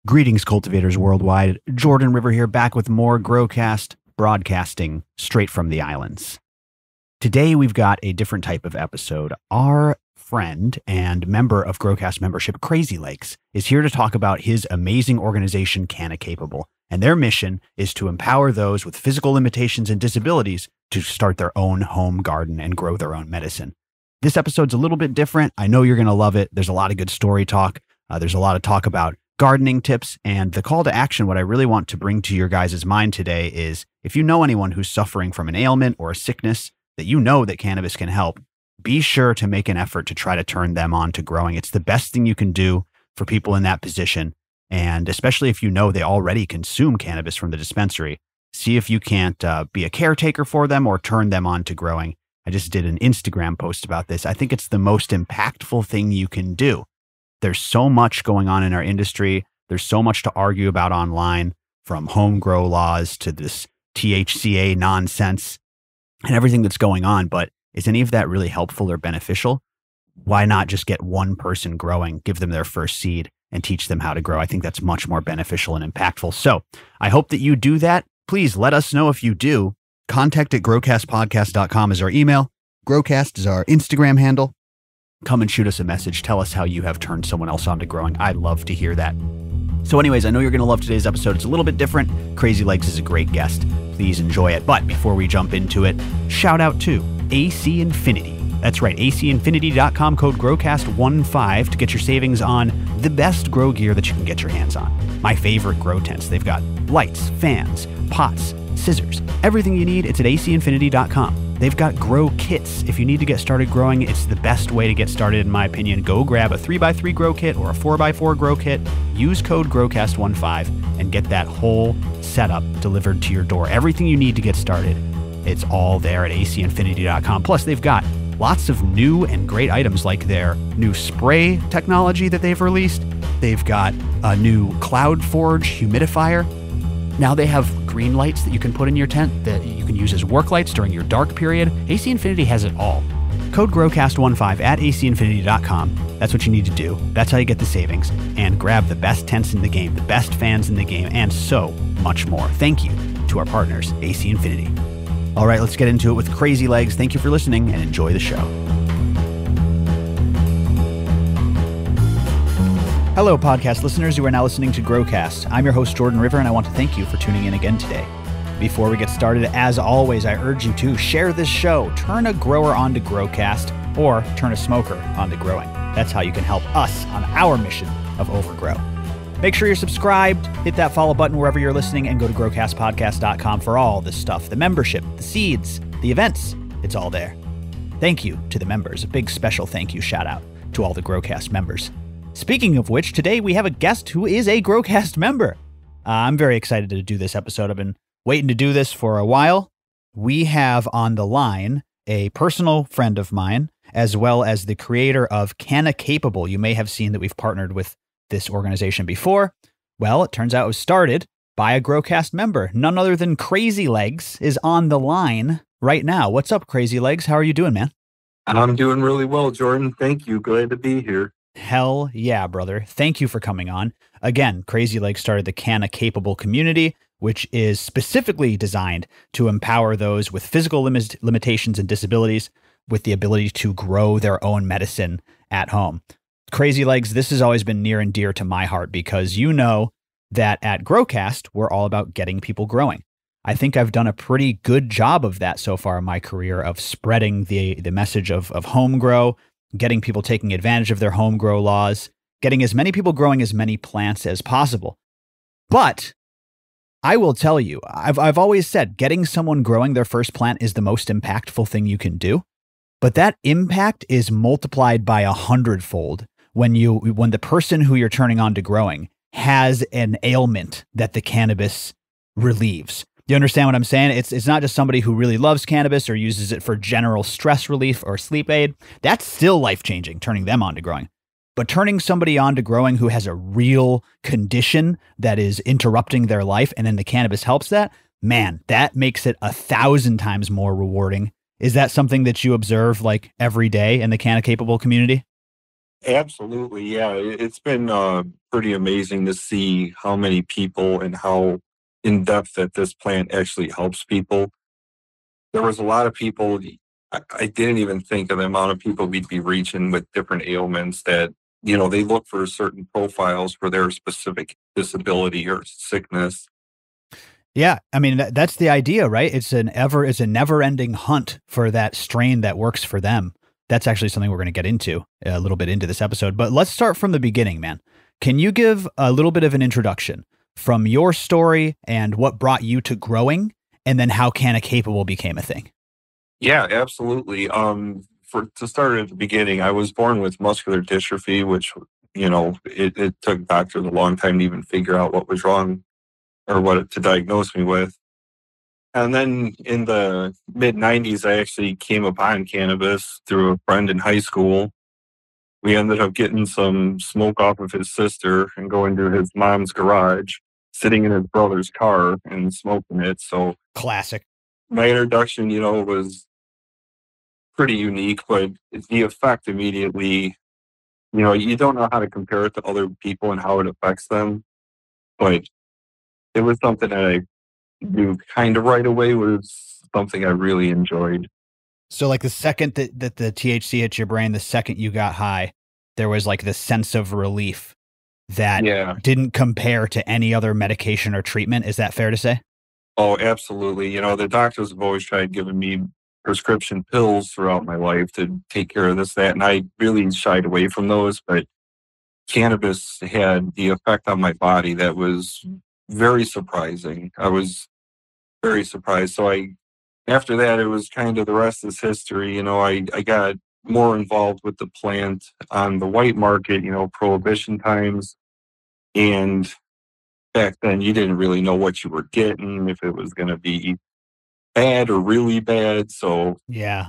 Greetings, cultivators worldwide. Jordan River here, back with more Growcast, broadcasting straight from the islands. Today, we've got a different type of episode. Our friend and member of Growcast membership, Crzylgz, is here to talk about his amazing organization, Canna Capable. And their mission is to empower those with physical limitations and disabilities to start their own home garden and grow their own medicine. This episode's a little bit different. I know you're going to love it. There's a lot of good story talk. There's a lot of talk about gardening tips, and the call to action, what I really want to bring to your guys' mind today is if you know anyone who's suffering from an ailment or a sickness that you know that cannabis can help, be sure to make an effort to try to turn them on to growing. It's the best thing you can do for people in that position. And especially if you know they already consume cannabis from the dispensary, see if you can't be a caretaker for them or turn them on to growing. I just did an Instagram post about this. I think it's the most impactful thing you can do. There's so much going on in our industry. There's so much to argue about online, from home grow laws to this THCA nonsense and everything that's going on. But is any of that really helpful or beneficial? Why not just get one person growing, give them their first seed, and teach them how to grow? I think that's much more beneficial and impactful. So I hope that you do that. Please let us know if you do. Contact@growcastpodcast.com is our email. Growcast is our Instagram handle. Come and shoot us a message. Tell us how you have turned someone else on to growing. I'd love to hear that. So anyways, I know you're going to love today's episode. It's a little bit different. Crzylgz is a great guest. Please enjoy it. But before we jump into it, shout out to AC Infinity. That's right, acinfinity.com, code GROWCAST15 to get your savings on the best grow gear that you can get your hands on. My favorite grow tents. They've got lights, fans, pots, scissors, everything you need. It's at acinfinity.com. They've got grow kits. If you need to get started growing, it's the best way to get started, in my opinion. Go grab a 3x3 grow kit or a 4x4 grow kit. Use code GROWCAST15 and get that whole setup delivered to your door. Everything you need to get started, it's all there at acinfinity.com. Plus, they've got lots of new and great items like their new spray technology that they've released. They've got a new CloudForge humidifier. Now they have green lights that you can put in your tent that you can use as work lights during your dark period. AC Infinity has it all. Code GROWCAST15 at acinfinity.com. That's what you need to do. That's how you get the savings. And grab the best tents in the game, the best fans in the game, and so much more. Thank you to our partners, AC Infinity. All right, let's get into it with Crzylgz. Thank you for listening and enjoy the show. Hello, podcast listeners. You are now listening to Growcast. I'm your host, Jordan River, and I want to thank you for tuning in again today. Before we get started, as always, I urge you to share this show, turn a grower onto Growcast, or turn a smoker onto growing. That's how you can help us on our mission of overgrow. Make sure you're subscribed, hit that follow button wherever you're listening, and go to growcastpodcast.com for all this stuff. The membership, the seeds, the events, it's all there. Thank you to the members. A big special thank you shout out to all the Growcast members. Speaking of which, today we have a guest who is a Growcast member. I'm very excited to do this episode. I've been waiting to do this for a while. We have on the line a personal friend of mine, as well as the creator of Canna Capable. You may have seen that we've partnered with this organization before. Well, it turns out it was started by a Growcast member. None other than Crzylgz is on the line right now. What's up, Crzylgz? How are you doing, man? I'm doing really well, Jordan. Thank you. Glad to be here. Hell yeah, brother. Thank you for coming on. Again, Crzylgz started the Canna Capable community, which is specifically designed to empower those with physical limitations and disabilities with the ability to grow their own medicine at home. Crzylgz, this has always been near and dear to my heart because you know that at Growcast, we're all about getting people growing. I think I've done a pretty good job of that so far in my career of spreading the message of home grow, getting people taking advantage of their home grow laws, getting as many people growing as many plants as possible. But I will tell you, I've always said getting someone growing their first plant is the most impactful thing you can do. But that impact is multiplied by 100-fold when the person who you're turning on to growing has an ailment that the cannabis relieves. Do you understand what I'm saying? It's not just somebody who really loves cannabis or uses it for general stress relief or sleep aid. That's still life-changing, turning them on to growing. But turning somebody on to growing who has a real condition that is interrupting their life and then the cannabis helps that, man, that makes it 1,000 times more rewarding. Is that something that you observe like every day in the Canna Capable community? Absolutely. Yeah. It's been pretty amazing to see how many people and how in depth that this plant actually helps people. There was a lot of people, I didn't even think of the amount of people we'd be reaching with different ailments that, they look for certain profiles for their specific disability or sickness. Yeah, I mean that's the idea, right? It's a never-ending hunt for that strain that works for them. That's actually something we're going to get into a little bit into this episode, but let's start from the beginning, man. Can you give a little bit of an introduction from your story and what brought you to growing, and then how Canna Capable became a thing? Yeah, absolutely. For to start at the beginning, I was born with muscular dystrophy, which it took doctors a long time to even figure out what was wrong or what to diagnose me with. And then in the mid '90s, I actually came upon cannabis through a friend in high school. We ended up getting some smoke off of his sister and going to his mom's garage, sitting in his brother's car and smoking it. So Classic. my introduction, was pretty unique, but the effect immediately, you don't know how to compare it to other people and how it affects them. But it was something that I knew kind of right away was something I really enjoyed. So like the second that the THC hit your brain, the second you got high, there was like this sense of relief that Yeah. didn't compare to any other medication or treatment. Is that fair to say? Oh, absolutely. The doctors have always tried giving me prescription pills throughout my life to take care of this, that, and I really shied away from those. But cannabis had the effect on my body that was very surprising. I was very surprised. So after that, it was kind of the rest is history. I got more involved with the plant on the white market, prohibition times. And back then, you didn't really know what you were getting, if it was going to be bad or really bad. So, Yeah.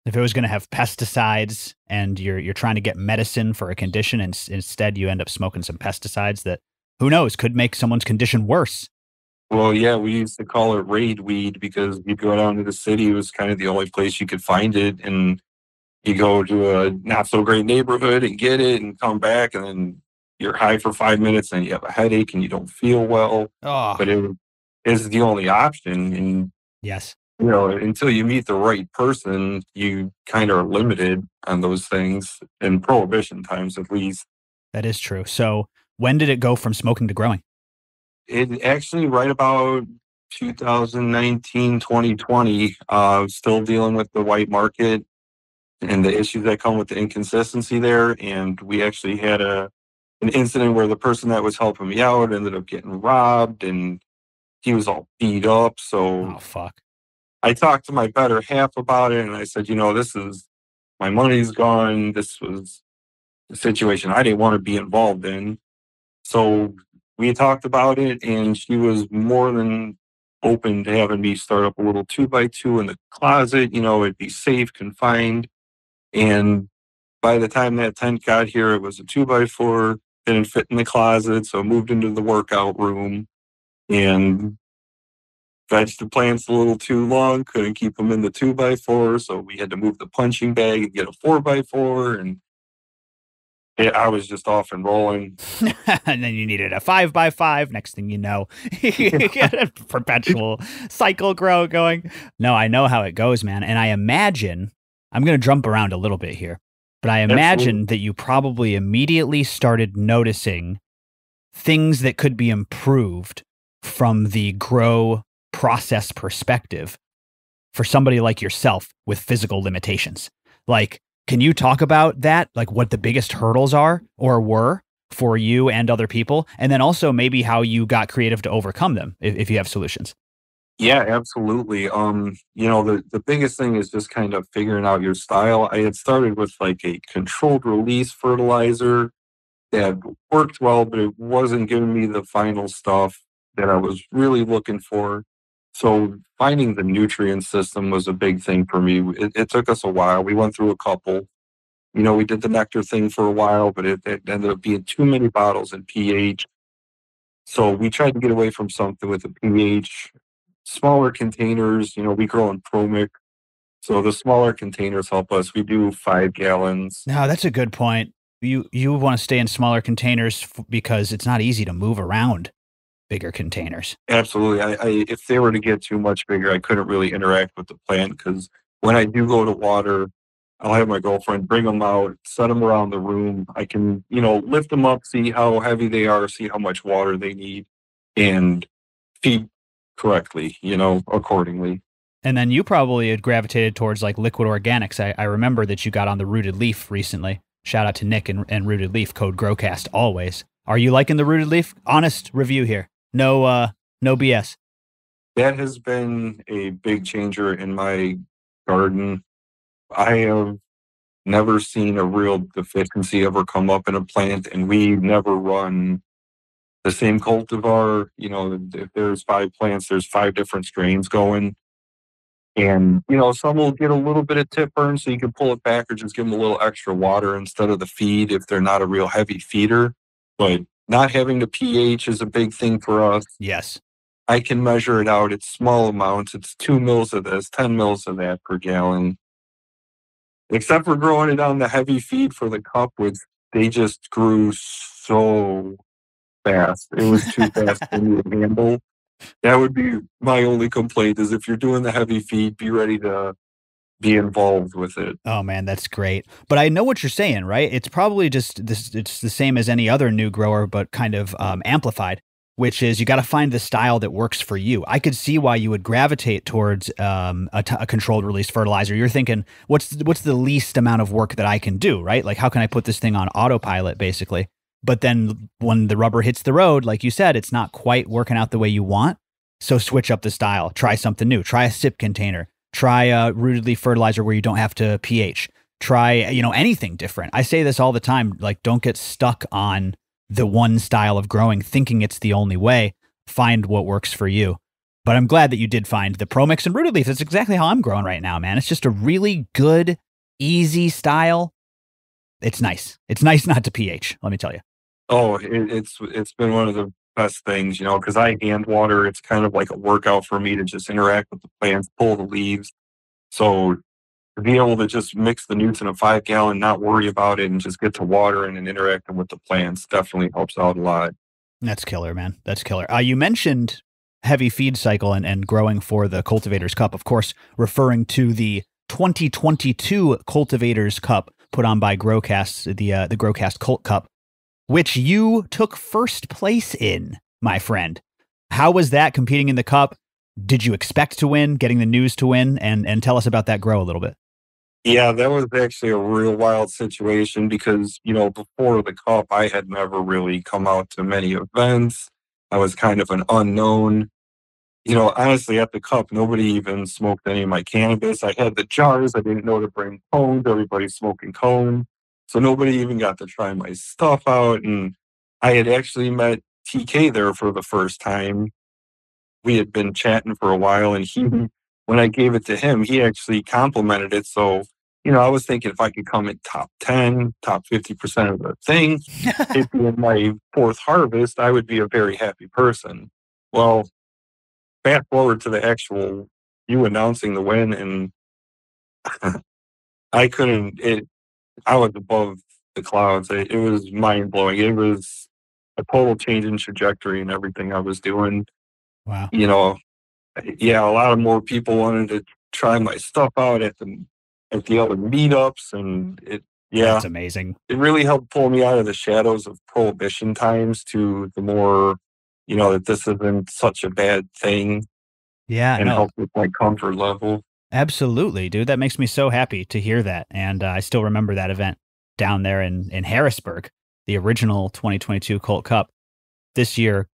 If it was going to have pesticides and you're trying to get medicine for a condition and instead you end up smoking some pesticides that who knows could make someone's condition worse. well, yeah, we used to call it raid weed because you'd go down to the city. It was kind of the only place you could find it. And you go to a not so great neighborhood and get it and come back. And then you're high for 5 minutes and you have a headache and you don't feel well. Oh, But it is the only option. And yes, until you meet the right person, you kind of are limited on those things in prohibition times, at least. that is true. So when did it go from smoking to growing? It actually, right about 2019, 2020, still dealing with the white market and the issues that come with the inconsistency there. And we actually had an incident where the person that was helping me out ended up getting robbed and he was all beat up. So Oh, fuck. I talked to my better half about it and I said, this is my money's gone. This was a situation I didn't want to be involved in. So we talked about it, and she was more than open to having me start up a little two by two in the closet. It'd be safe, confined. And by the time that tent got here, it was a two by four, didn't fit in the closet. So I moved into the workout room and vegged the plants a little too long, couldn't keep them in the two by four. So we had to move the punching bag and get a four by four. And I was just off and rolling. And then you needed a 5x5. Next thing you know, you get a perpetual cycle grow going. No, I know how it goes, man. And I imagine I'm going to jump around a little bit here, but I Absolutely. imagine that you probably immediately started noticing things that could be improved from the grow process perspective for somebody like yourself with physical limitations. Like, can you talk about that? Like, what the biggest hurdles are or were for you and other people? And then also maybe how you got creative to overcome them if you have solutions. Yeah, absolutely. The biggest thing is just kind of figuring out your style. I had started with like a controlled release fertilizer that worked well, but it wasn't giving me the final stuff that I was really looking for. So finding the nutrient system was a big thing for me. It took us a while. We went through a couple. We did the nectar thing for a while, but it ended up being too many bottles in pH. So we tried to get away from something with a pH, smaller containers. We grow in Promic. So the smaller containers help us. We do 5 gallons. No, that's a good point. You want to stay in smaller containers because it's not easy to move around bigger containers. Absolutely. If they were to get too much bigger, I couldn't really interact with the plant because when I do go to water, I'll have my girlfriend bring them out, set them around the room. I can, lift them up, see how heavy they are, see how much water they need, and feed correctly, accordingly. And then you probably had gravitated towards like liquid organics. I remember that you got on the Rooted Leaf recently. Shout out to Nick and Rooted Leaf, code GROWCAST always. Are you liking the Rooted Leaf? Honest review here. No BS. That has been a big changer in my garden. I have never seen a real deficiency ever come up in a plant, and we never run the same cultivar. If there's 5 plants, there's 5 different strains going. And, some will get a little bit of tip burn, so you can pull it back or just give them a little extra water instead of the feed if they're not a real heavy feeder. But not having the pH is a big thing for us. Yes. I can measure it out. It's small amounts. It's 2 mils of this, 10 mils of that per gallon. Except for growing it on the heavy feed for the cup, which they just grew so fast. It was too fast for me to handle. That would be my only complaint is if you're doing the heavy feed, be ready to be involved with it. Oh man, that's great. But I know what you're saying, right? It's probably just this. It's the same as any other new grower, but kind of amplified, which is you got to find the style that works for you. I could see why you would gravitate towards a controlled release fertilizer. You're thinking, what's the least amount of work that I can do, right? Like, how can I put this thing on autopilot, basically? But then when the rubber hits the road, like you said, it's not quite working out the way you want. So switch up the style. Try something new. Try a sip container. Try a rooted leaf fertilizer where you don't have to pH. Try, anything different. I say this all the time. Like, don't get stuck on the one style of growing, thinking it's the only way. Find what works for you. But I'm glad that you did find the Pro Mix and Rooted Leaf. That's exactly how I'm growing right now, man. It's just a really good, easy style. It's nice. It's nice not to pH, let me tell you. Oh, it's been one of the best things, because I hand water. It's kind of like a workout for me to just interact with the plants, pull the leaves. So to be able to just mix the newts in a 5-gallon, not worry about it, and just get to watering and interacting with the plants definitely helps out a lot. That's killer, man. That's killer. You mentioned heavy feed cycle and growing for the Cultivator's Cup, of course, referring to the 2022 Cultivator's Cup put on by GROWCAST, the GROWCAST Cult Cup, which you took first place in, my friend. How was that competing in the cup? Did you expect to win, getting the news to win? And tell us about that grow a little bit. Yeah, that was actually a real wild situation because, before the cup, I had never really come out to many events. I was kind of an unknown. Honestly, at the cup, nobody even smoked any of my cannabis. I had the jars. I didn't know to bring cones. Everybody's smoking cone. So nobody even got to try my stuff out. And I had actually met TK there for the first time. We had been chatting for a while, and when I gave it to him, he actually complimented it. So, I was thinking if I could come in top 10, top 50% of the thing, it being my 4th harvest, I would be a very happy person. Well, fast forward to the actual you announcing the win, and I was above the clouds. It was mind blowing. It was a total change in trajectory and everything I was doing. Wow. Yeah, a lot of more people wanted to try my stuff out at the other meetups, and That's amazing. it really helped pull me out of the shadows of prohibition times to the more, that this isn't such a bad thing. Yeah, and no, help with my comfort level. absolutely, dude. That makes me so happy to hear that. And I still remember that event down there in Harrisburg, the original 2022 Colt Cup. This year,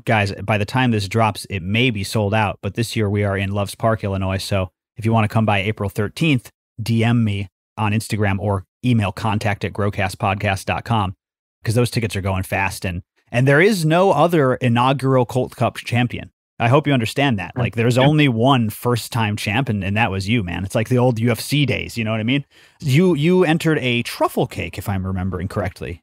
guys, by the time this drops, it may be sold out. But this year we are in Loves Park, Illinois. So if you want to come by April 13th, DM me on Instagram or email contact@growcastpodcast.com because those tickets are going fast. And there is no other inaugural Colt Cup champion. I hope you understand that. Like, there's only one first-time champ, and that was you, man. It's like the old UFC days. You know what I mean? You entered a truffle cake, if I'm remembering correctly.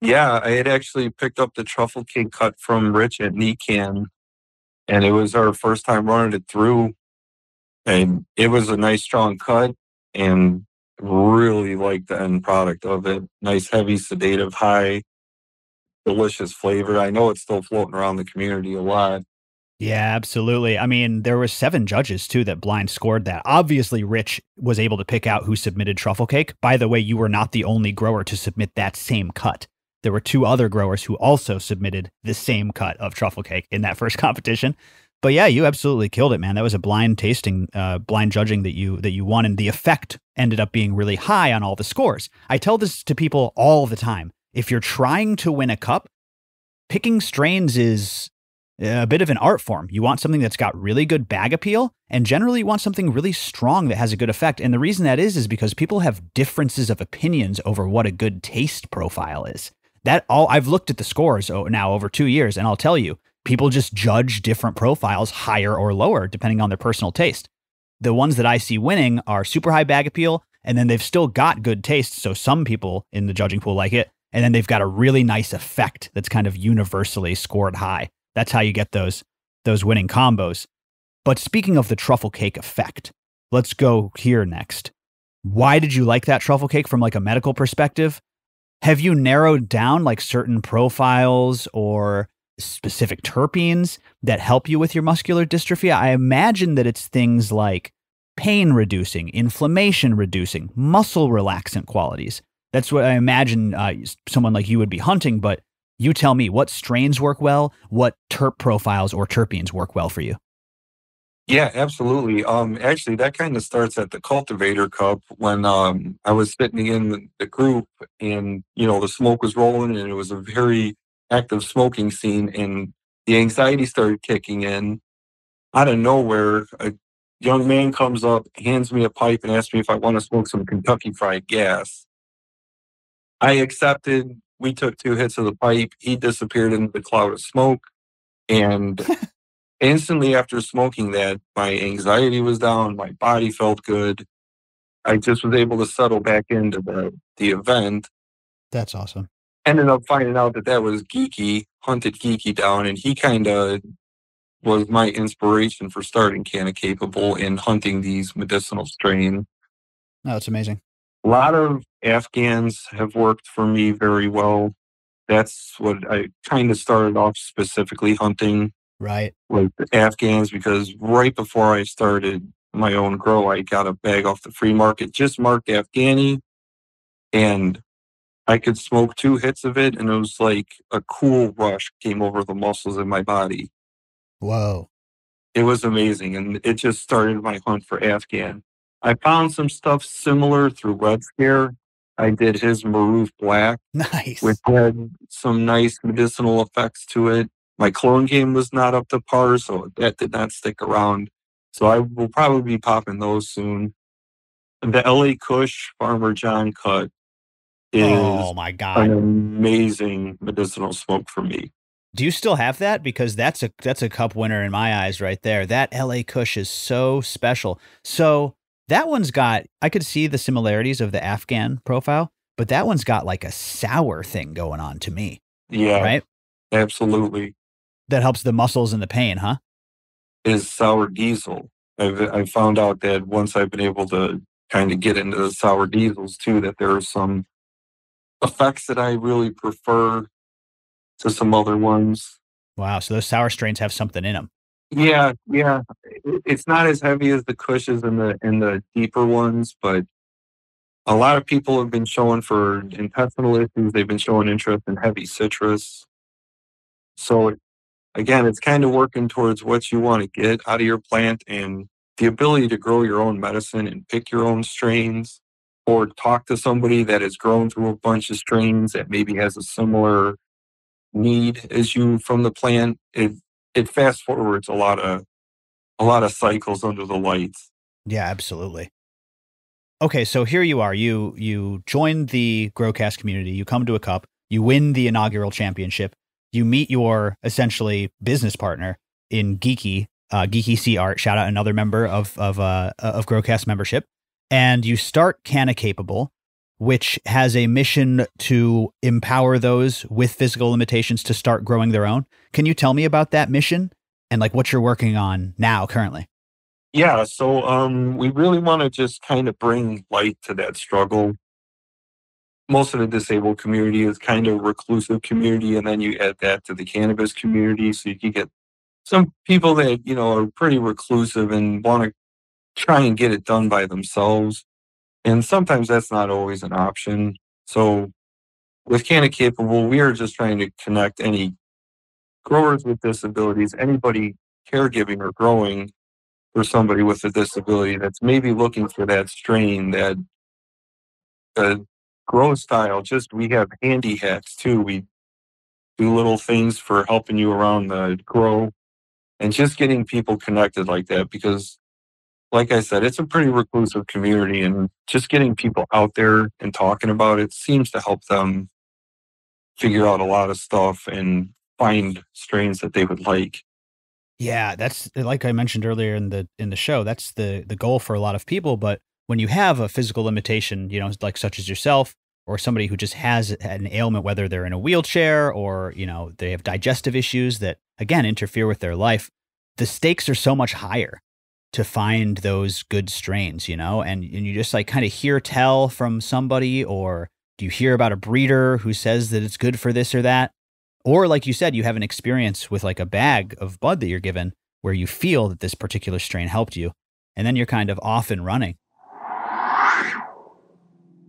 Yeah, I had actually picked up the truffle cake cut from Rich at Nican, and it was our first time running it through. And it was a nice strong cut, and really like the end product of it. Nice, heavy, sedative, high, delicious flavor. I know it's still floating around the community a lot. Yeah, absolutely. I mean, there were 7 judges too that blind scored that. Obviously, Rich was able to pick out who submitted truffle cake. By the way, you were not the only grower to submit that same cut. There were 2 other growers who also submitted the same cut of truffle cake in that first competition. But yeah, you absolutely killed it, man. That was a blind tasting, blind judging that you won, and the effect ended up being really high on all the scores. I tell this to people all the time. If you're trying to win a cup, picking strains is a bit of an art form. You want something that's got really good bag appeal, and generally you want something really strong that has a good effect. And the reason that is because people have differences of opinions over what a good taste profile is. I've looked at the scores now over 2 years, and I'll tell you, people just judge different profiles higher or lower depending on their personal taste. The ones that I see winning are super high bag appeal, and then they've still got good taste. So some people in the judging pool like it, and then they've got a really nice effect that's kind of universally scored high. That's how you get those winning combos. But speaking of the truffle cake effect, let's go here next. Why did you like that truffle cake from like a medical perspective? Have you narrowed down like certain profiles or specific terpenes that help you with your muscular dystrophy? I imagine that it's things like pain reducing, inflammation reducing, muscle relaxant qualities. That's what I imagine someone like you would be hunting, but you tell me what strains work well, what terp profiles or terpenes work well for you. Yeah, absolutely. Actually, that kind of starts at the cultivator cup when I was sitting in the group, and the smoke was rolling, and it was a very active smoking scene, and the anxiety started kicking in. Out of nowhere, a young man comes up, hands me a pipe, and asks me if I want to smoke some Kentucky Fried Gas. I accepted. We took 2 hits of the pipe. He disappeared into the cloud of smoke, and instantly after smoking that, my anxiety was down, my body felt good. I just was able to settle back into the event. That's awesome. Ended up finding out that was Geeky, hunted Geeky down, and he kind of was my inspiration for starting Canna Capable and hunting these medicinal strains. Oh, it's amazing. A lot of Afghans have worked for me very well. That's what I kind of started off specifically hunting. Right. Like the Afghans, because right before I started my own grow, I got a bag off the free market, just marked Afghani, and I could smoke 2 hits of it, and it was like a cool rush came over the muscles in my body. Whoa. It was amazing, and it just started my hunt for Afghan. I found some stuff similar through Red Scare. I did his Maroof Black, Nice. which had some nice medicinal effects to it. My clone game was not up to par, so that did not stick around. So I will probably be popping those soon. The LA Kush Farmer John cut is Oh my an God. amazing medicinal smoke for me. Do you still have that? Because that's a cup winner in my eyes right there. That LA Kush is so special. So that one's got, I could see the similarities of the Afghan profile, but that one's got like a sour thing going on to me. Yeah, Right? absolutely. That helps the muscles and the pain, huh? Is sour diesel. I've found out that once I've been able to kind of get into the sour diesels too, that there are some effects that I really prefer to some other ones. Wow. So those sour strains have something in them. Yeah, yeah. It's not as heavy as the Cushes and the deeper ones, but a lot of people have been showing for intestinal issues. They've been showing interest in heavy citrus. So again, it's kind of working towards what you want to get out of your plant, and the ability to grow your own medicine and pick your own strains, or talk to somebody that has grown through a bunch of strains that maybe has a similar need as you from the plant. It fast forwards a lot of cycles under the lights. Yeah, absolutely. Okay, so here you are. You join the Growcast community. You come to a cup. You win the inaugural championship. You meet your essentially business partner in Geeky C Art. Shout out another member of Growcast membership. And you start Canna Capable, which has a mission to empower those with physical limitations to start growing their own. Can you tell me about that mission and like what you're working on now currently? Yeah, so we really want to just kind of bring light to that struggle. Most of the disabled community is kind of reclusive community, and then you add that to the cannabis community, so you can get some people that are pretty reclusive and want to try and get it done by themselves, and sometimes that's not always an option. So with Canna Capable, we are just trying to connect any growers with disabilities, anybody caregiving or growing for somebody with a disability that's maybe looking for that strain, that grow style. Just we have handy hacks too. We do little things for helping you around the grow and just getting people connected like that because like I said, it's a pretty reclusive community and just getting people out there and talking about it seems to help them figure out a lot of stuff and find strains that they would like. Yeah, that's like I mentioned earlier in the show, that's the goal for a lot of people, but when you have a physical limitation, like such as yourself or somebody who just has an ailment, whether they're in a wheelchair or, they have digestive issues that again interfere with their life, the stakes are so much higher to find those good strains, and you just like kind of hear tell from somebody, or do you hear about a breeder who says that it's good for this or that? Or like you said, you have an experience with like a bag of bud that you're given where you feel that this particular strain helped you. And then you're kind of off and running.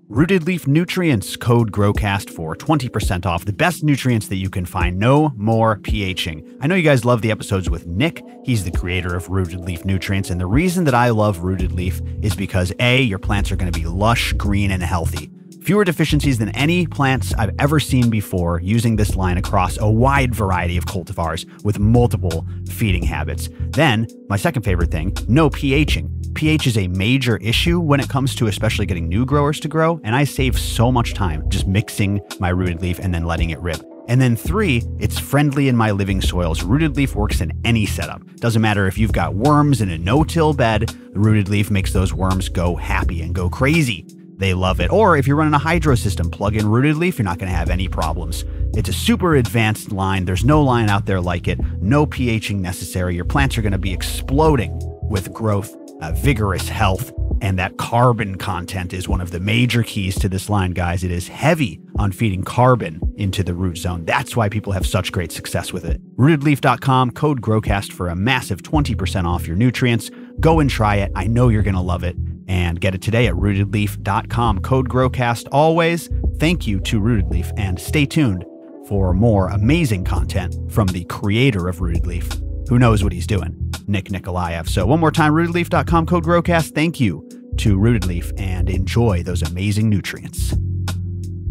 Rooted Leaf Nutrients, code GROWCAST for 20% off. The best nutrients that you can find. No more pHing. I know you guys love the episodes with Nick. He's the creator of Rooted Leaf Nutrients. And the reason that I love Rooted Leaf is because A, your plants are going to be lush, green, and healthy. Fewer deficiencies than any plants I've ever seen before using this line across a wide variety of cultivars with multiple feeding habits. Then, my second favorite thing, no pHing. pH is a major issue when it comes to especially getting new growers to grow, and I save so much time just mixing my Rooted Leaf and then letting it rip. And then 3, it's friendly in my living soils. Rooted Leaf works in any setup. Doesn't matter if you've got worms in a no-till bed, the Rooted Leaf makes those worms go happy and go crazy. They love it. Or if you're running a hydro system, plug in Rooted Leaf, you're not going to have any problems. It's a super advanced line. There's no line out there like it. No pHing necessary. Your plants are going to be exploding with growth, vigorous health, and that carbon content is one of the major keys to this line, guys. It is heavy on feeding carbon into the root zone. That's why people have such great success with it. Rootedleaf.com, code GROWCAST for a massive 20% off your nutrients. Go and try it. I know you're going to love it. And get it today at rootedleaf.com. Code GROWCAST always. Thank you to Rooted Leaf, and stay tuned for more amazing content from the creator of Rooted Leaf. Who knows what he's doing? Nick Nikolaev. So one more time, rootedleaf.com, code GROWCAST. Thank you to Rooted Leaf, and enjoy those amazing nutrients.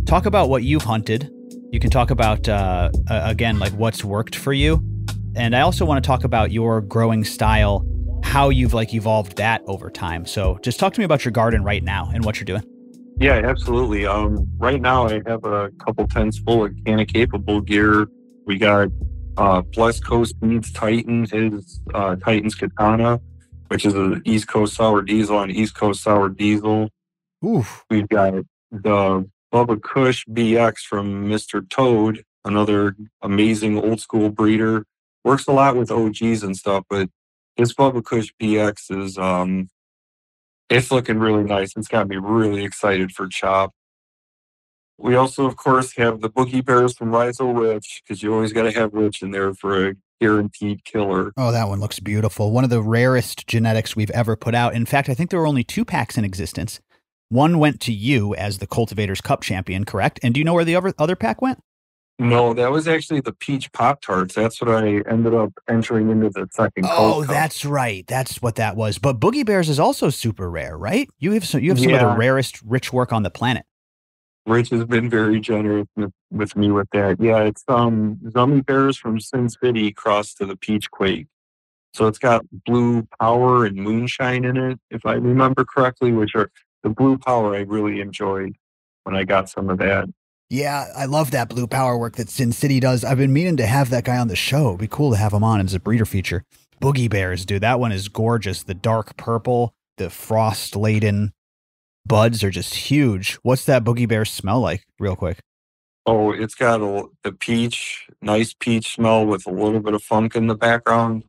Talk about what you've hunted. You can talk about, again, like what's worked for you. And I also want to talk about your growing style, how you've like evolved that over time. So just talk to me about your garden right now and what you're doing. Yeah, absolutely. Right now I have a couple tents full of Canna Capable gear. We got Blessed Coast needs Titan, his Titan's Katana, which is an East Coast Sour Diesel and East Coast Sour Diesel. Oof. We've got the Bubba Kush BX from Mr. Toad, another amazing old school breeder. Works a lot with OGs and stuff, but this Bubba Kush BX is it's looking really nice. It's got me really excited for chop. We also, of course, have the Boogie Bears from Riso Rich, because you always got to have Rich in there for a guaranteed killer. Oh, that one looks beautiful. One of the rarest genetics we've ever put out. In fact, I think there were only 2 packs in existence. One went to you as the Cultivators Cup champion, correct? And do you know where the other pack went? No, that was actually the Peach Pop-Tarts. That's what I ended up entering into the second Oh, Cup. that's right. That's what that was. But Boogie Bears is also super rare, right? You have some of the rarest Rich work on the planet. Rich has been very generous with me with that. Yeah, it's Zummy Bears from Sin City crossed to the Peach Quake. So it's got Blue Power and Moonshine in it, if I remember correctly, which are the Blue Power I really enjoyed when I got some of that. Yeah, I love that Blue Power work that Sin City does. I've been meaning to have that guy on the show. It'd be cool to have him on as a breeder feature. Boogie Bears, dude, that one is gorgeous. The dark purple, the frost-laden buds are just huge. What's that Boogie Bear smell like, real quick? Oh, it's got the peach, nice peach smell with a little bit of funk in the background.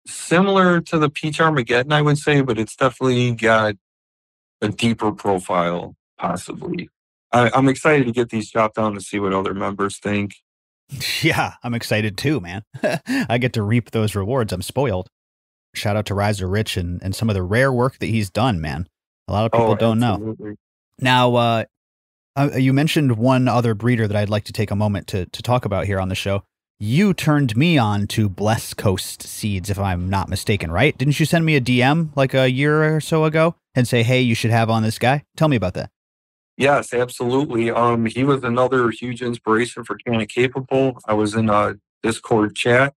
similar to the Peach Armageddon, I would say, but it's definitely got a deeper profile, possibly. I'm excited to get these chopped down to see what other members think. Yeah, I'm excited too, man. I get to reap those rewards. I'm spoiled. Shout out to Riser Rich and some of the rare work that he's done, man. A lot of people Oh, don't know. absolutely. Now, you mentioned one other breeder that I'd like to take a moment to talk about here on the show. You turned me on to Bless Coast Seeds, if I'm not mistaken, right? Didn't you send me a DM like a year or so ago and say, hey, you should have on this guy? Tell me about that. Yes, absolutely. He was another huge inspiration for Canna Capable. I was in a Discord chat,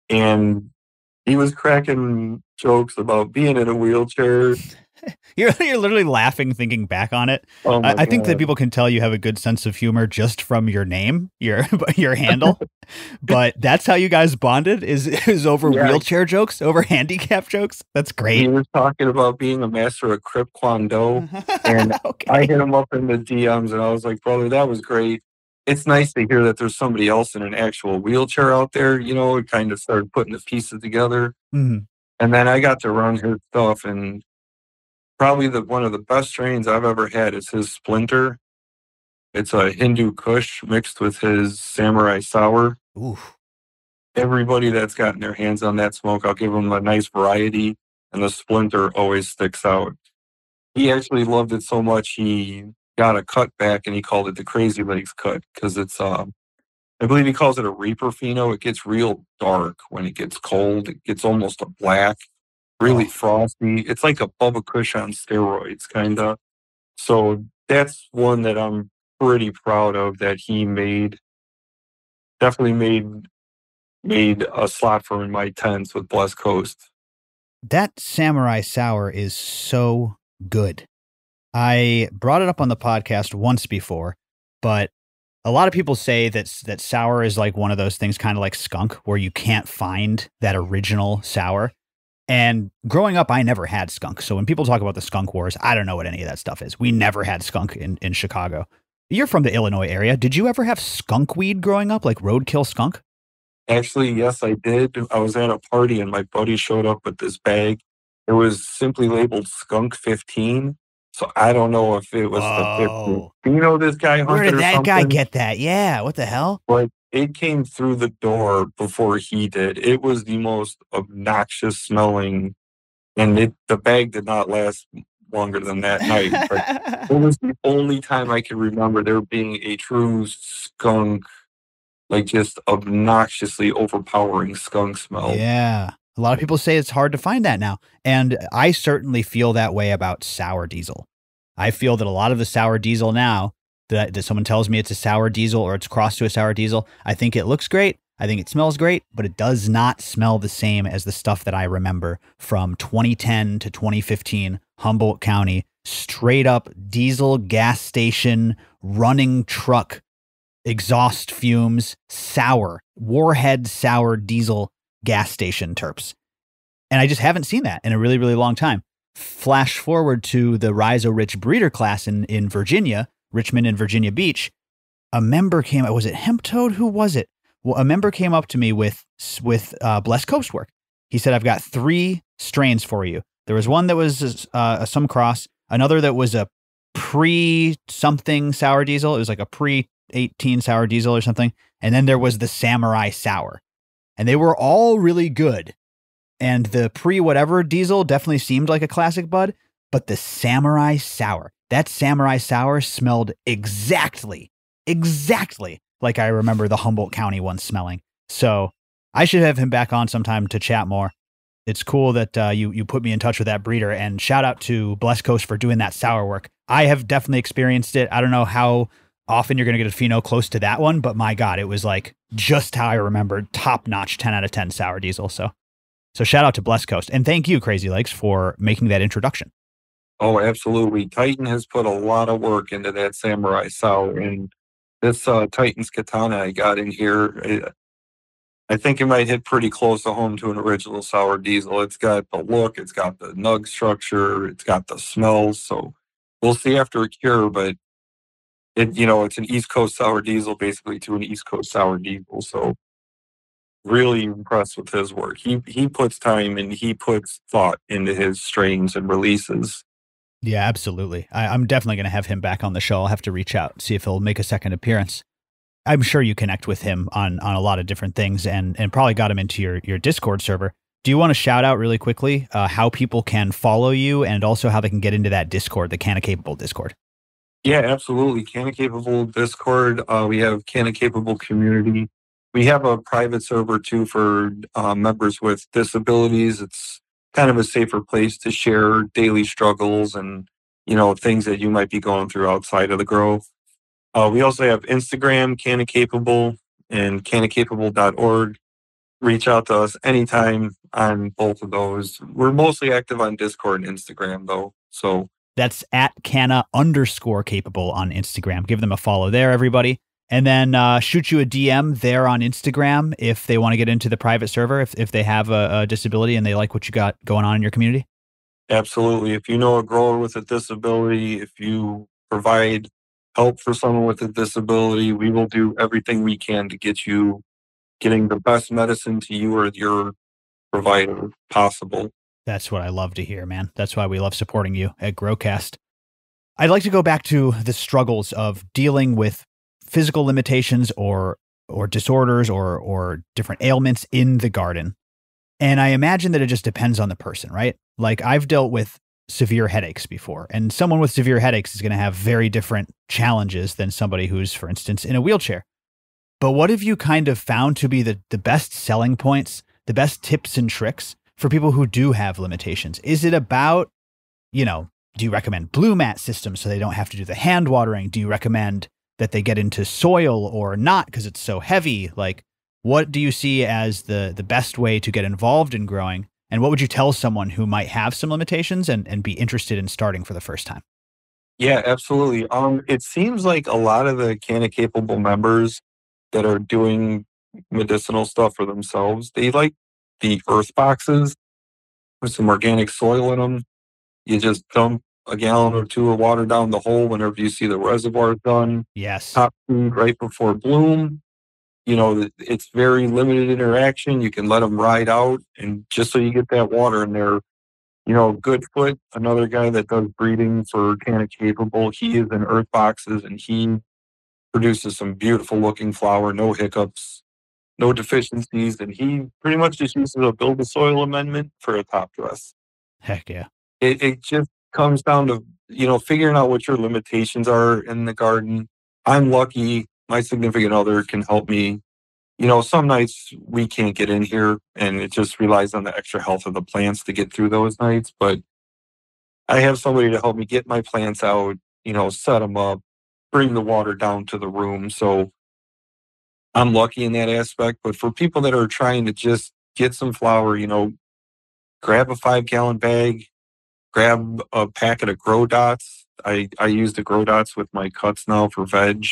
and he was cracking jokes about being in a wheelchair. You're literally laughing thinking back on it. Oh my I think that god! people can tell you have a good sense of humor just from your name, your handle. But that's how you guys bonded is over Yeah, wheelchair jokes, over handicap jokes. That's he great. was talking about being a master of Crip Kwon Do, and I Okay. hit him up in the DMs, and I was like, "Brother, that was great. It's nice to hear that there's somebody else in an actual wheelchair out there." It kind of started putting the pieces together, Mhm. and then I got to run his stuff, and probably the one of the best strains I've ever had is his Splinter. It's a Hindu Kush mixed with his Samurai Sour. Ooh. Everybody that's gotten their hands on that smoke, I'll give them a nice variety, and the Splinter always sticks out. He actually loved it so much he got a cut back and he called it the Crazy Legs cut because I believe he calls it a Reaper Pheno. It gets real dark when it gets cold. It gets almost a black, really Oh, frosty. It's like a Bubba Kush on steroids, kind of. So that's one that I'm pretty proud of that he made. Definitely made a slot for in my tens with Blessed Coast. that Samurai Sour is so good. I brought it up on the podcast once before, but a lot of people say that sour is like one of those things, kind of like skunk, where you can't find that original sour. And growing up, I never had skunk. So when people talk about the skunk wars, I don't know what any of that stuff is. We never had skunk in Chicago. You're from the Illinois area. Did you ever have skunk weed growing up, like roadkill skunk? Actually, yes, I did. I was at a party and my buddy showed up with this bag. It was simply labeled Skunk 15. So I don't know if it was the 15. Whoa. This guy Where hunted did or that guy something? get that? Yeah. What the hell? But it came through the door before he did. It was the most obnoxious smelling, and the bag did not last longer than that night. But it was the only time I can remember there being a true skunk, like just obnoxiously overpowering skunk smell. Yeah. A lot of people say it's hard to find that now. And I certainly feel that way about sour diesel. I feel that a lot of the sour diesel now, that someone tells me it's a sour diesel or it's crossed to a sour diesel, I think it looks great. I think it smells great, but it does not smell the same as the stuff that I remember from 2010 to 2015, Humboldt County, straight up diesel gas station, running truck, exhaust fumes, sour, warhead sour diesel gas station terps. And I just haven't seen that in a really, really long time. Flash forward to the Rhizo Rich breeder class in Virginia, Richmond and Virginia Beach. A member came, was it Hemp Toad? Who was it? Well, a member came up to me with Blessed Coast work. He said, I've got 3 strains for you. There was one that was some cross, another that was a pre something sour diesel. It was like a pre 18 sour diesel or something. And then there was the Samurai Sour. And they were all really good. And the pre whatever diesel definitely seemed like a classic bud, but the Samurai Sour, that Samurai Sour smelled exactly like I remember the Humboldt County one smelling. So I should have him back on sometime to chat more. It's cool that you put me in touch with that breeder, and shout out to Blessed Coast for doing that sour work. I have definitely experienced it. I don't know how often you're going to get a pheno close to that one, but my God, it was like just how I remembered, top notch 10 out of 10 sour diesel. So shout out to Blessed Coast, and thank you, Crazy Legs, for making that introduction. Oh, absolutely. Titan has put a lot of work into that Samurai Sour, and this Titan's Katana I got in here, I think it might hit pretty close to home to an original sour diesel. It's got the look, it's got the nug structure, it's got the smells. So we'll see after a cure, but it's an East Coast sour diesel basically to an East Coast sour diesel. So really impressed with his work. He puts time and he puts thought into his strains and releases. Yeah, absolutely. I'm definitely going to have him back on the show. I'll have to reach out, see if he'll make a second appearance. I'm sure you connect with him on a lot of different things, and probably got him into your Discord server. Do you want to shout out really quickly how people can follow you, and also how they can get into that Discord, the Canna Capable Discord? Yeah, absolutely. Canna Capable Discord. We have Canna Capable Community. We have a private server too for members with disabilities. It's kind of a safer place to share daily struggles and things that you might be going through outside of the grow. We also have Instagram, Canna Capable, and cannacapable.org. Reach out to us anytime on both of those. We're mostly active on Discord and Instagram though. So That's at Canna_capable on Instagram. Give them a follow there, everybody. And then shoot you a DM there on Instagram if they want to get into the private server, if they have a disability and they like what you got going on in your community. absolutely. If you know a grower with a disability, if you provide help for someone with a disability, we will do everything we can to get you getting the best medicine to you or your provider possible. That's what I love to hear, man. That's why we love supporting you at Growcast. I'd like to go back to the struggles of dealing with physical limitations or disorders or different ailments in the garden. And I imagine that it just depends on the person, right? Like I've dealt with severe headaches before, and someone with severe headaches is going to have very different challenges than somebody who's, for instance, in a wheelchair. But what have you kind of found to be the best selling points, the best tips and tricks for people who do have limitations? Is it about, do you recommend blue mat systems so they don't have to do the hand watering? Do you recommend that they get into soil or not because it's so heavy? Like, what do you see as the best way to get involved in growing? And what would you tell someone who might have some limitations and be interested in starting for the first time? Yeah, absolutely. It seems like a lot of the Canna Capable members that are doing medicinal stuff for themselves, they like the earth boxes with some organic soil in them. You just dump a gallon or two of water down the hole whenever you see the reservoir done. Yes. Top food right before bloom. It's very limited interaction. You can let them ride out, and just so you get that water in there. Goodfoot, another guy that does breeding for Canna Capable, he is in earth boxes and he produces some beautiful looking flower, no hiccups, no deficiencies, and he pretty much just uses a build a soil amendment for a top dress. Heck yeah. It just comes down to, figuring out what your limitations are in the garden. I'm lucky my significant other can help me. Some nights we can't get in here and it just relies on the extra health of the plants to get through those nights. But I have somebody to help me get my plants out, set them up, bring the water down to the room. So I'm lucky in that aspect. But for people that are trying to just get some flour, grab a 5-gallon bag, grab a packet of grow dots. I use the grow dots with my cuts now for veg,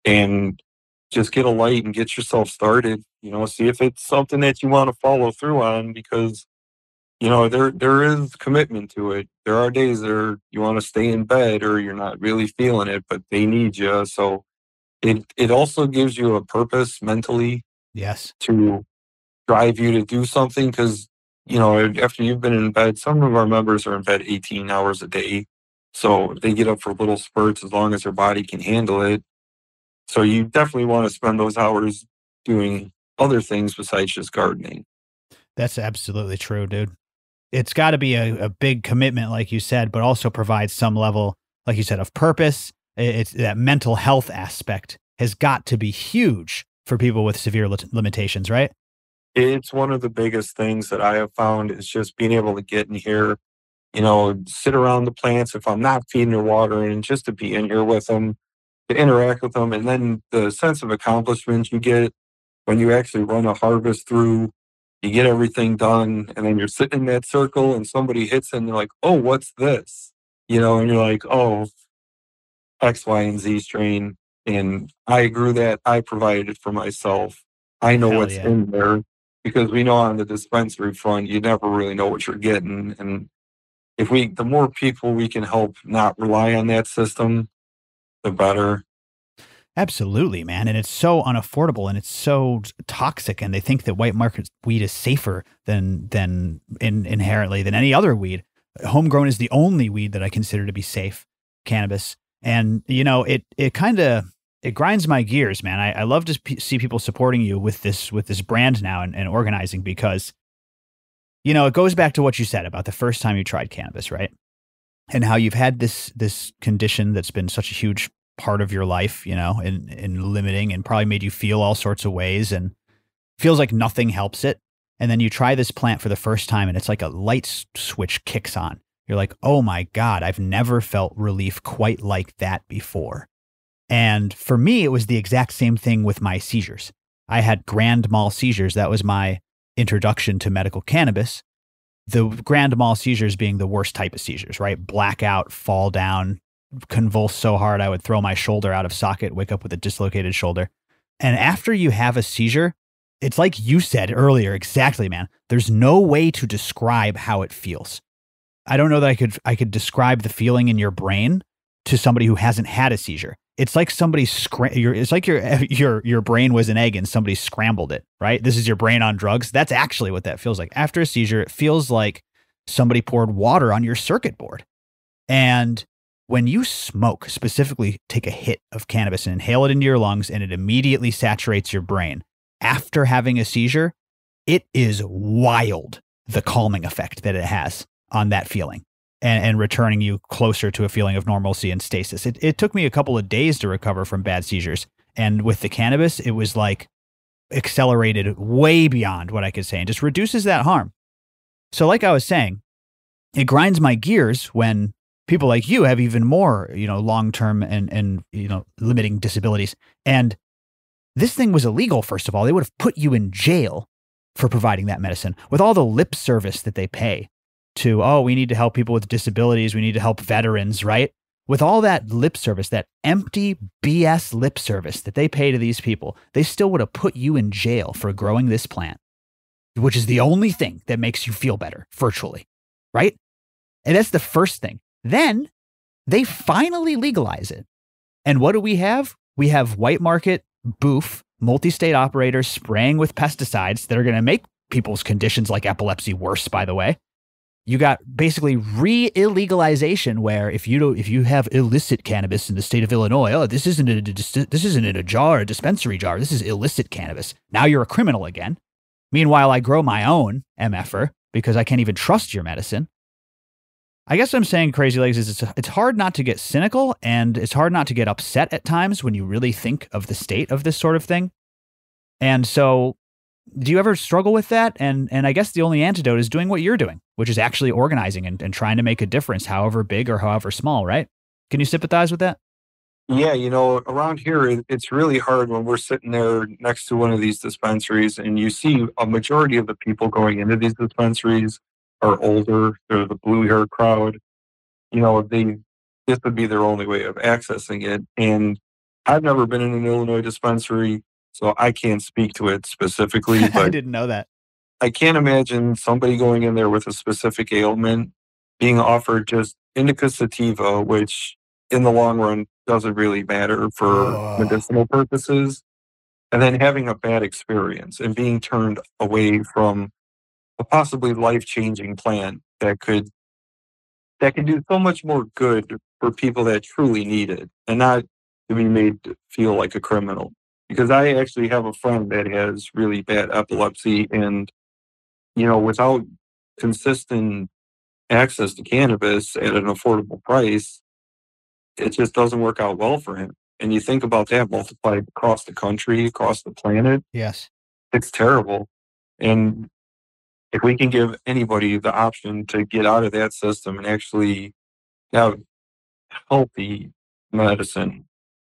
and just get a light and get yourself started. See if it's something that you want to follow through on, because there is commitment to it. There are days that you want to stay in bed or you're not really feeling it, but they need you. So it also gives you a purpose mentally Yes. to drive you to do something, because after you've been in bed, some of our members are in bed 18 hours a day. So they get up for little spurts as long as their body can handle it. So you definitely want to spend those hours doing other things besides just gardening. That's absolutely true, dude. It's got to be a big commitment, like you said, but also provide some level, like you said, of purpose. It's that mental health aspect has got to be huge for people with severe limitations, right? It's one of the biggest things that I have found is just being able to get in here, sit around the plants if I'm not feeding or watering, just to be in here with them, to interact with them. And then the sense of accomplishment you get when you actually run a harvest through, you get everything done, and then you're sitting in that circle and somebody hits it and they're like, oh, what's this? And you're like, oh, X, Y, and Z strain. And I grew that. I provided it for myself. I know Hell what's yeah. in there, because we know on the dispensary front, you never really know what you're getting. And the more people we can help not rely on that system, the better. Absolutely, man. And it's so unaffordable and it's so toxic. And they think that white market weed is safer than inherently than any other weed. Homegrown is the only weed that I consider to be safe, cannabis. And, you know, it grinds my gears, man. I love to see people supporting you with this brand now and organizing because, you know, it goes back to what you said about the first time you tried cannabis, right? And how you've had this condition that's been such a huge part of your life, you know, in limiting and probably made you feel all sorts of ways and feels like nothing helps it. And then you try this plant for the first time and it's like a light switch kicks on. You're like, oh my God, I've never felt relief quite like that before. And for me, it was the exact same thing with my seizures. I had grand mal seizures. That was my introduction to medical cannabis. The grand mal seizures being the worst type of seizures, right? Blackout, fall down, convulse so hard I would throw my shoulder out of socket, wake up with a dislocated shoulder. And after you have a seizure, it's like you said earlier, exactly, man. There's no way to describe how it feels. I don't know that I could describe the feeling in your brain to somebody who hasn't had a seizure. It's like it's like your brain was an egg and somebody scrambled it, right? This is your brain on drugs. That's actually what that feels like. After a seizure, it feels like somebody poured water on your circuit board. And when you smoke, specifically take a hit of cannabis and inhale it into your lungs and it immediately saturates your brain. After having a seizure, it is wild, the calming effect that it has on that feeling and returning you closer to a feeling of normalcy and stasis. It took me a couple of days to recover from bad seizures. And with the cannabis, it was like accelerated way beyond what I could say and just reduces that harm. So like I was saying, it grinds my gears when people like you have even more, you know, long-term and, you know, limiting disabilities. And this thing was illegal, first of all. They would have put you in jail for providing that medicine with all the lip service that they pay to, oh, we need to help people with disabilities. We need to help veterans, right? With all that lip service, that empty BS lip service that they pay to these people, they still would have put you in jail for growing this plant, which is the only thing that makes you feel better virtually, right? And that's the first thing. Then they finally legalize it. And what do we have? We have white market boof, multi-state operators spraying with pesticides that are going to make people's conditions like epilepsy worse, by the way. You got basically re-illegalization where if you have illicit cannabis in the state of Illinois, oh, this isn't in a jar, a dispensary jar. This is illicit cannabis. Now you're a criminal again. Meanwhile, I grow my own MFer because I can't even trust your medicine. I guess what I'm saying, Crazy Legs, is it's hard not to get cynical and it's hard not to get upset at times when you really think of the state of this sort of thing. And so do you ever struggle with that? And I guess the only antidote is doing what you're doing, which is actually organizing and trying to make a difference, however big or however small, right? Can you sympathize with that? Yeah, you know, around here, it's really hard when we're sitting there next to one of these dispensaries and you see a majority of the people going into these dispensaries are older. They're the blue-hair crowd. You know, this would be their only way of accessing it. And I've never been in an Illinois dispensary, so I can't speak to it specifically. I But didn't know that. I can't imagine somebody going in there with a specific ailment being offered just indica sativa, which in the long run doesn't really matter for medicinal purposes, and then having a bad experience and being turned away from a possibly life-changing plant that can do so much more good for people that truly need it and not to be made to feel like a criminal. Because I actually have a friend that has really bad epilepsy and, you know, without consistent access to cannabis at an affordable price, it just doesn't work out well for him. And you think about that multiplied across the country, across the planet, Yes. it's terrible. And if we can give anybody the option to get out of that system and actually have healthy medicine,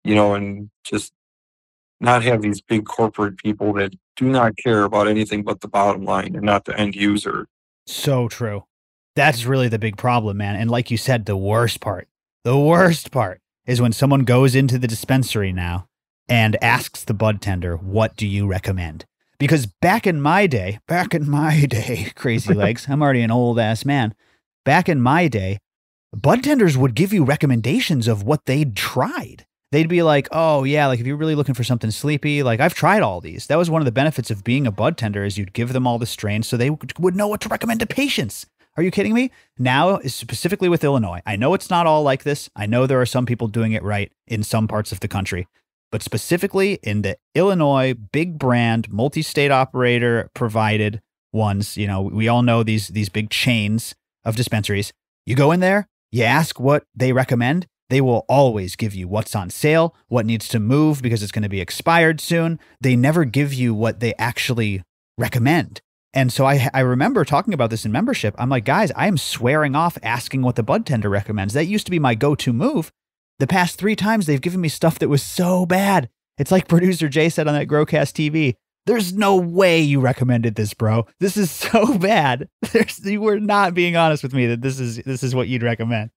you know, and just not have these big corporate people that do not care about anything but the bottom line and not the end user. So true. That's really the big problem, man. And like you said, the worst part is when someone goes into the dispensary now and asks the bud tender, what do you recommend? Because back in my day, Crazy Legs, I'm already an old ass man. Back in my day, bud tenders would give you recommendations of what they'd tried. they'd be like, oh yeah, like if you're really looking for something sleepy, like I've tried all these. That was one of the benefits of being a bud tender is you'd give them all the strains so they would know what to recommend to patients. Are you kidding me? Now, specifically with Illinois, I know it's not all like this. I know there are some people doing it right in some parts of the country, but specifically in the Illinois big brand, multi-state operator provided ones, you know, we all know these big chains of dispensaries. You go in there, you ask what they recommend. They will always give you what's on sale, what needs to move because it's going to be expired soon. They never give you what they actually recommend. And so I remember talking about this in membership. I'm like, guys, I am swearing off asking what the bud tender recommends. That used to be my go-to move. The past 3 times they've given me stuff that was so bad. It's like producer Jay said on that Growcast TV. There's no way you recommended this, bro. This is so bad. You were not being honest with me that this is what you'd recommend.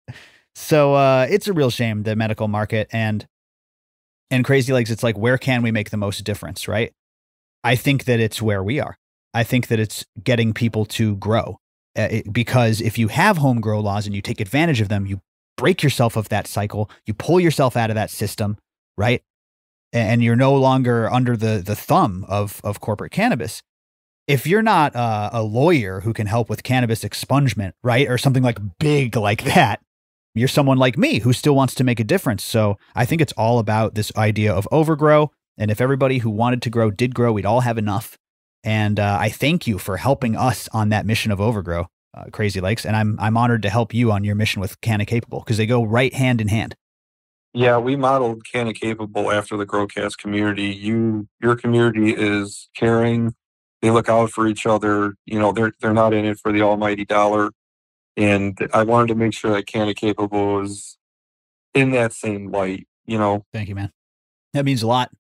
So it's a real shame, the medical market and Crazy Legs. It's like, where can we make the most difference, right? I think that it's where we are. I think that it's getting people to grow because if you have home grow laws and you take advantage of them, you break yourself of that cycle, you pull yourself out of that system, right? And you're no longer under the thumb of corporate cannabis. If you're not a lawyer who can help with cannabis expungement, right? Or something like big like that, you're someone like me who still wants to make a difference. So I think it's all about this idea of overgrow. And if everybody who wanted to grow did grow, we'd all have enough. And I thank you for helping us on that mission of overgrow, Crazy Legs. And I'm honored to help you on your mission with Canna Capable because they go right hand in hand. Yeah, we modeled Canna Capable after the Growcast community. Your community is caring. They look out for each other. You know, they're not in it for the almighty dollar. And I wanted to make sure that Canna Capable was in that same light, you know. Thank you, man. That means a lot.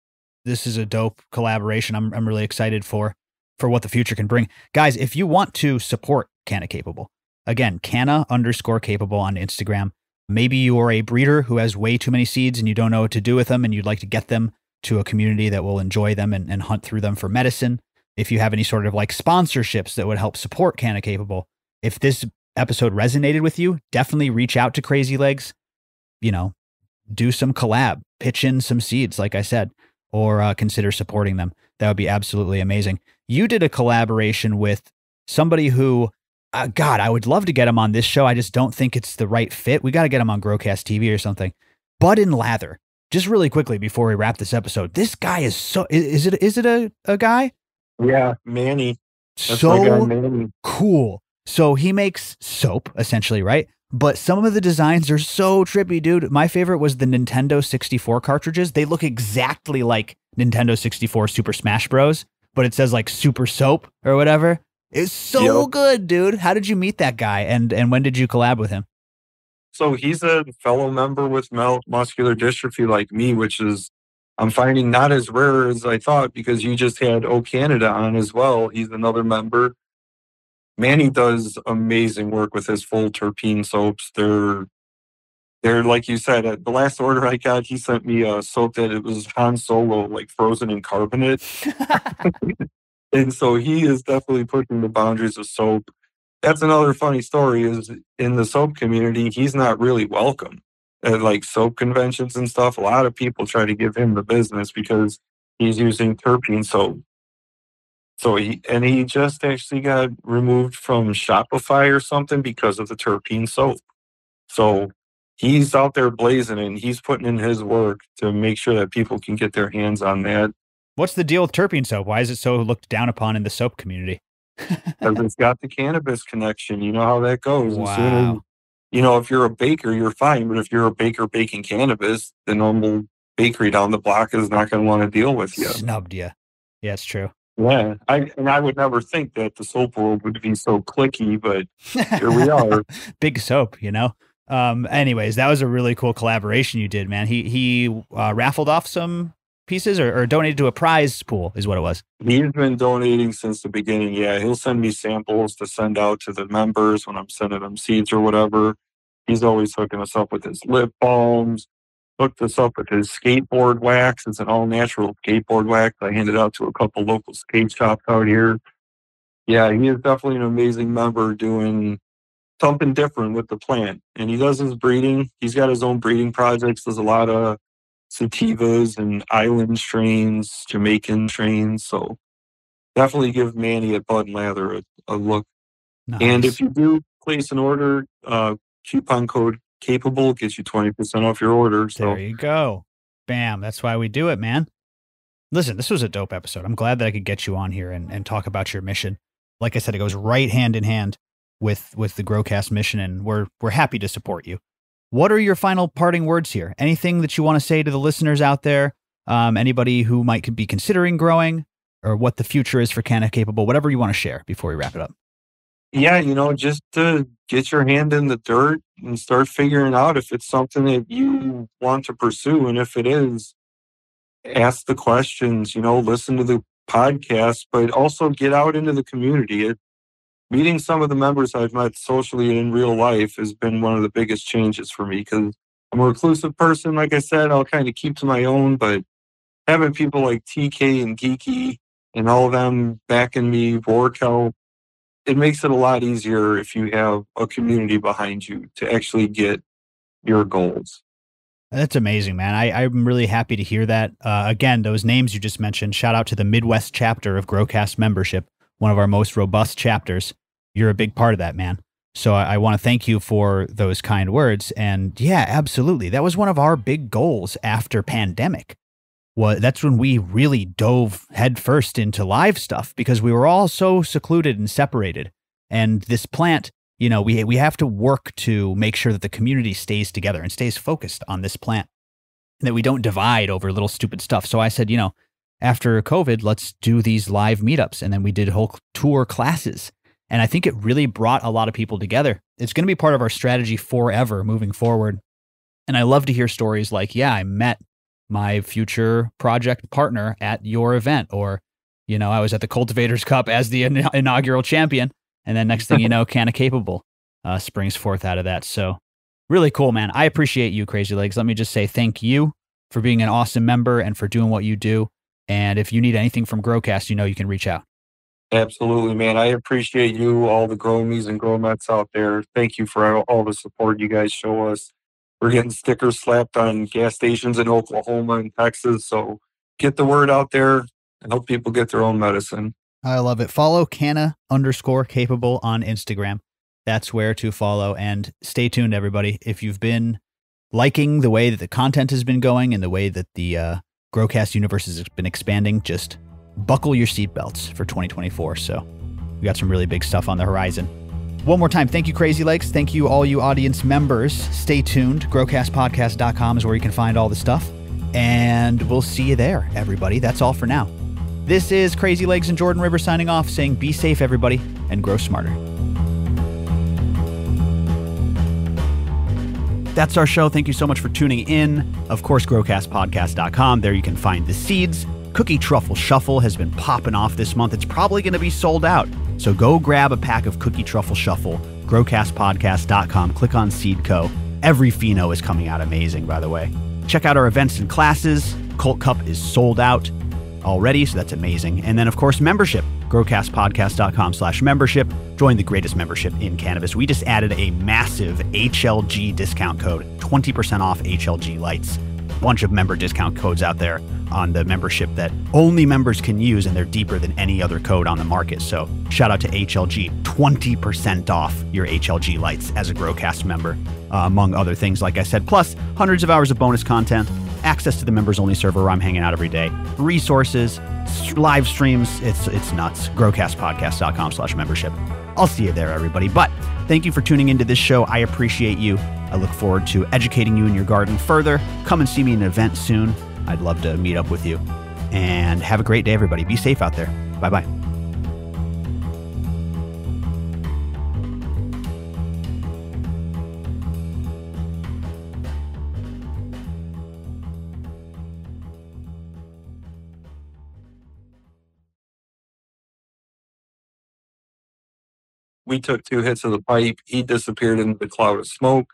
This is a dope collaboration. I'm really excited for what the future can bring. Guys, if you want to support Canna Capable, again, Canna_Capable on Instagram. Maybe you are a breeder who has way too many seeds and you don't know what to do with them and you'd like to get them to a community that will enjoy them and hunt through them for medicine. If you have any sort of like sponsorships that would help support Canna Capable, if this episode resonated with you, definitely reach out to Crazy Legs, you know, do some collab, pitch in some seeds, like I said, or consider supporting them. That would be absolutely amazing. You did a collaboration with somebody who, God, I would love to get him on this show. I just don't think it's the right fit. We got to get him on Growcast TV or something. Bud and Lather. Just really quickly before we wrap this episode, this guy is so, is it a guy? Yeah, Manny. That's so guy, Manny. Cool. So he makes soap, essentially, right? But some of the designs are so trippy, dude. My favorite was the Nintendo 64 cartridges. They look exactly like Nintendo 64 Super Smash Bros., but it says like Super Soap or whatever. It's so good, dude. How did you meet that guy, and when did you collab with him? So he's a fellow member with muscular dystrophy like me, which is, I'm finding, not as rare as I thought because you just had O Canada on as well. He's another member. Manny does amazing work with his full terpene soaps. They're like you said, the last order I got, he sent me a soap that it was Han Solo, like frozen in carbonate. And so he is definitely pushing the boundaries of soap. That's another funny story is in the soap community, he's not really welcome at like soap conventions and stuff. A lot of people try to give him the business because he's using terpene soap. So he just actually got removed from Shopify or something because of the terpene soap. So he's out there blazing and he's putting in his work to make sure that people can get their hands on that. What's the deal with terpene soap? Why is it so looked down upon in the soap community? Because it's got the cannabis connection. You know how that goes. Wow. As soon as, you know, if you're a baker, you're fine. But if you're a baker baking cannabis, the normal bakery down the block is not going to want to deal with you. Snubbed you. Yeah, it's true. Yeah, I would never think that the soap world would be so cliquey, but here we are. Big soap, you know. Anyways, that was a really cool collaboration you did, man. He raffled off some pieces or donated to a prize pool is what it was. He's been donating since the beginning. Yeah, he'll send me samples to send out to the members when I'm sending them seeds or whatever. He's always hooking us up with his lip balms. Hooked us up with his skateboard wax. It's an all-natural skateboard wax. I handed out to a couple local skate shops out here. Yeah, he is definitely an amazing member doing something different with the plant. And he does his breeding. He's got his own breeding projects. Does a lot of sativas and island strains, Jamaican strains. So definitely give Manny at Bud and Lather a look. And if Nice. you do place an order, coupon code capable gets you 20% off your order. There So you go. Bam. That's why we do it, man. Listen, this was a dope episode. I'm glad that I could get you on here and talk about your mission. Like I said, it goes right hand in hand with the Growcast mission, and we're happy to support you. What are your final parting words here? Anything that you want to say to the listeners out there? Anybody who might be considering growing, or what the future is for Canna Capable? Whatever you want to share before we wrap it up. yeah, just to get your hand in the dirt and start figuring out if it's something that you want to pursue. And if it is, ask the questions, listen to the podcast, but also get out into the community. Meeting some of the members I've met socially and in real life has been one of the biggest changes for me because I'm a reclusive person. Like I said, I'll kind of keep to my own, but having people like TK and Geeky and all of them backing me, Vorkel, it makes it a lot easier if you have a community behind you to actually get your goals. That's amazing, man. I'm really happy to hear that. Again, those names you just mentioned, shout out to the Midwest chapter of Growcast membership, one of our most robust chapters. You're a big part of that, man. So I want to thank you for those kind words. And yeah, absolutely. That was one of our big goals after pandemic. That's when we really dove headfirst into live stuff because we were all so secluded and separated. And this plant, we have to work to make sure that the community stays together and stays focused on this plant and that we don't divide over little stupid stuff. So I said, after COVID, let's do these live meetups. And then we did whole tour classes. And I think it really brought a lot of people together. It's going to be part of our strategy forever moving forward. And I love to hear stories like, yeah, I met my future project partner at your event, or, I was at the Cultivators Cup as the inaugural champion. And then next thing you know, Canna Capable springs forth out of that. So really cool, man. I appreciate you, Crazy Legs. Let me just say thank you for being an awesome member and for doing what you do. And if you need anything from Growcast, you can reach out. Absolutely, man. I appreciate you, all the Gromies and Growmets out there. Thank you for all the support you guys show us. We're getting stickers slapped on gas stations in Oklahoma and Texas. So get the word out there and help people get their own medicine. I love it. Follow Canna_Capable on Instagram. That's where to follow. And stay tuned, everybody. If you've been liking the way that the content has been going and the way that the Growcast universe has been expanding, just buckle your seatbelts for 2024. So we got some really big stuff on the horizon. One more time, thank you, Crazy Legs. Thank you, all you audience members. Stay tuned. Growcastpodcast.com is where you can find all the stuff. And we'll see you there, everybody. That's all for now. This is Crazy Legs and Jordan River signing off, saying be safe, everybody, and grow smarter. That's our show. Thank you so much for tuning in. Of course, growcastpodcast.com. There you can find the seeds. Cookie Truffle Shuffle has been popping off this month. It's probably going to be sold out. So go grab a pack of Cookie Truffle Shuffle, growcastpodcast.com. Click on Seed Co. Every pheno is coming out amazing, by the way. Check out our events and classes. Cult Cup is sold out already, so that's amazing. And then, of course, membership. growcastpodcast.com/membership. Join the greatest membership in cannabis. We just added a massive HLG discount code, 20% off HLG lights. Bunch of member discount codes out there on the membership that only members can use, and they're deeper than any other code on the market. So shout out to HLG, 20% off your HLG lights as a Growcast member, among other things, like I said, plus hundreds of hours of bonus content, access to the members only server where I'm hanging out every day, resources, live streams. It's nuts. growcastpodcast.com/membership. I'll see you there, everybody. But thank you for tuning into this show. I appreciate you. I look forward to educating you in your garden further. Come and see me in an event soon. I'd love to meet up with you. And have a great day, everybody. Be safe out there. Bye-bye. We took 2 hits of the pipe. He disappeared into the cloud of smoke.